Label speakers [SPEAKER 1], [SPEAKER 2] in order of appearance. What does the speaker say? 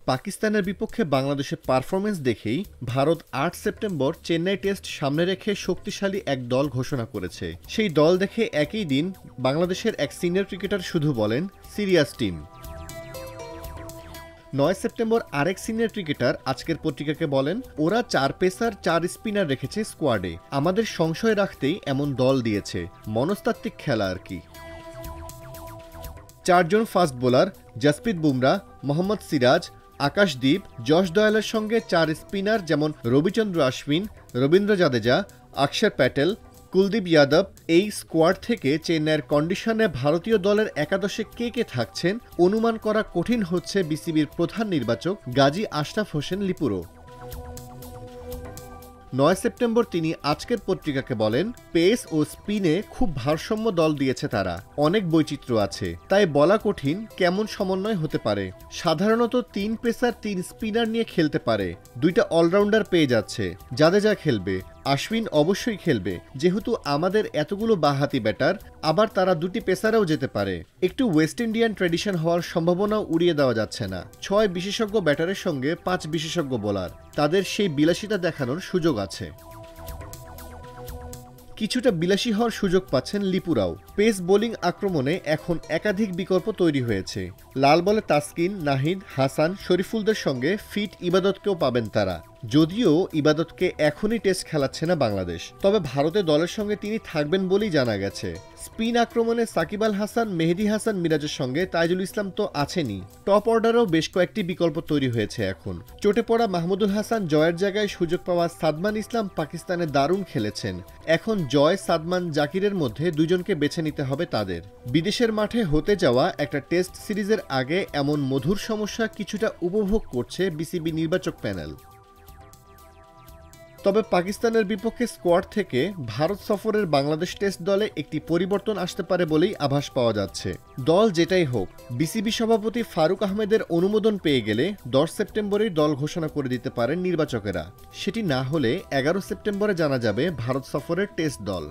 [SPEAKER 1] পাকিস্তানের বিপক্ষে বাংলাদেশের পারফরমেন্স দেখেই ভারত ৮ সেপ্টেম্বর চেন্নাই টেস্ট সামনে রেখে শক্তিশালী এক দল ঘোষণা করেছে। সেই দল দেখে একই দিন বাংলাদেশের এক সিনিয়র ক্রিকেটার শুধু বলেন, সিরিয়াস টিম। ৯ সেপ্টেম্বর আরেক সিনিয়র ক্রিকেটার আজকের পত্রিকাকে বলেন, ওরা ৪ পেসার ৪ স্পিনার রেখেছে স্কোয়াডে, আমাদের সংশয় রাখতেই এমন দল দিয়েছে, মনস্তাত্ত্বিক খেলা আর কি। ৪ জন ফাস্ট বোলার জসপ্রীত বুমরা, মোহাম্মদ সিরাজ, আকাশদীপ, যশ দয়ালের সঙ্গে ৪ স্পিনার যেমন রবিচন্দ্র অশ্বিন, রবীন্দ্র জাদেজা, অক্ষর প্যাটেল, কুলদীপ যাদব। এই স্কোয়াড থেকে চেন্নাইয়ের কন্ডিশনে ভারতীয় দলের একাদশে কে কে থাকছেন অনুমান করা কঠিন হচ্ছে বিসিবির প্রধান নির্বাচক গাজী আশরাফ হোসেন লিপুরও। ৯ সেপ্টেম্বর তিনি আজকের পত্রিকাকে বলেন, পেস ও স্পিনে খুব ভারসাম্য দল দিয়েছে তারা, অনেক বৈচিত্র্য আছে, তাই বলা কঠিন কেমন সমন্বয় হতে পারে। সাধারণত ৩ পেসার ৩ স্পিনার নিয়ে খেলতে পারে, ২টা অলরাউন্ডার পেয়ে যাচ্ছে, জাদেজা খেলবে, অশ্বিন অবশ্যই খেলবে, যেহেতু আমাদের এতগুলো বাঁহাতি ব্যাটার, আবার তারা ২টি পেসারেও যেতে পারে। একটু ওয়েস্ট ইন্ডিয়ান ট্র্যাডিশন হওয়ার সম্ভাবনাও উড়িয়ে দেওয়া যাচ্ছে না। ৬ বিশেষজ্ঞ ব্যাটারের সঙ্গে ৫ বিশেষজ্ঞ বোলার, তাদের সেই বিলাসিতা দেখানোর সুযোগ আছে। কিছুটা বিলাসী হওয়ার সুযোগ পাচ্ছেন লিপুরাও। পেস বোলিং আক্রমণে এখন একাধিক বিকল্প তৈরি হয়েছে। লাল বলে তাসকিন, নাহিদ, হাসান, শরীফুলদের সঙ্গে ফিট ইবাদতকেও পাবেন তারা। যদিও ইবাদতকে এখনই টেস্ট খেলাচ্ছে না বাংলাদেশ, তবে ভারতের দলের সঙ্গে তিনি থাকবেন বলেই জানা গেছে। স্পিন আক্রমণে সাকিব আল হাসান, মেহেদী হাসান মিরাজের সঙ্গে তাইজুল ইসলাম তো আছেনই। টপ অর্ডারেও বেশ কয়েকটি বিকল্প তৈরি হয়েছে এখন। চোটে পড়া মাহমুদুল হাসান জয়ের জায়গায় সুযোগ পাওয়া সাদমান ইসলাম পাকিস্তানে দারুণ খেলেছেন। এখন জয়, সাদমান, জাকিরের মধ্যে দুজনকে বেছে নিতে হবে তাদের। বিদেশের মাঠে হতে যাওয়া একটা টেস্ট সিরিজের আগে এমন মধুর সমস্যা কিছুটা উপভোগ করছে বিসিবি নির্বাচক প্যানেল। তবে পাকিস্তানের বিপক্ষে স্কোয়াড থেকে ভারত সফরের বাংলাদেশ টেস্ট দলে একটি পরিবর্তন আসতে পারে বলেই আভাস পাওয়া যাচ্ছে। দল যেটাই হোক, বিসিবি সভাপতি ফারুক আহমেদের অনুমোদন পেয়ে গেলে ১০ সেপ্টেম্বরেই দল ঘোষণা করে দিতে পারেন নির্বাচকেরা। সেটি না হলে ১১ সেপ্টেম্বরে জানা যাবে ভারত সফরের টেস্ট দল।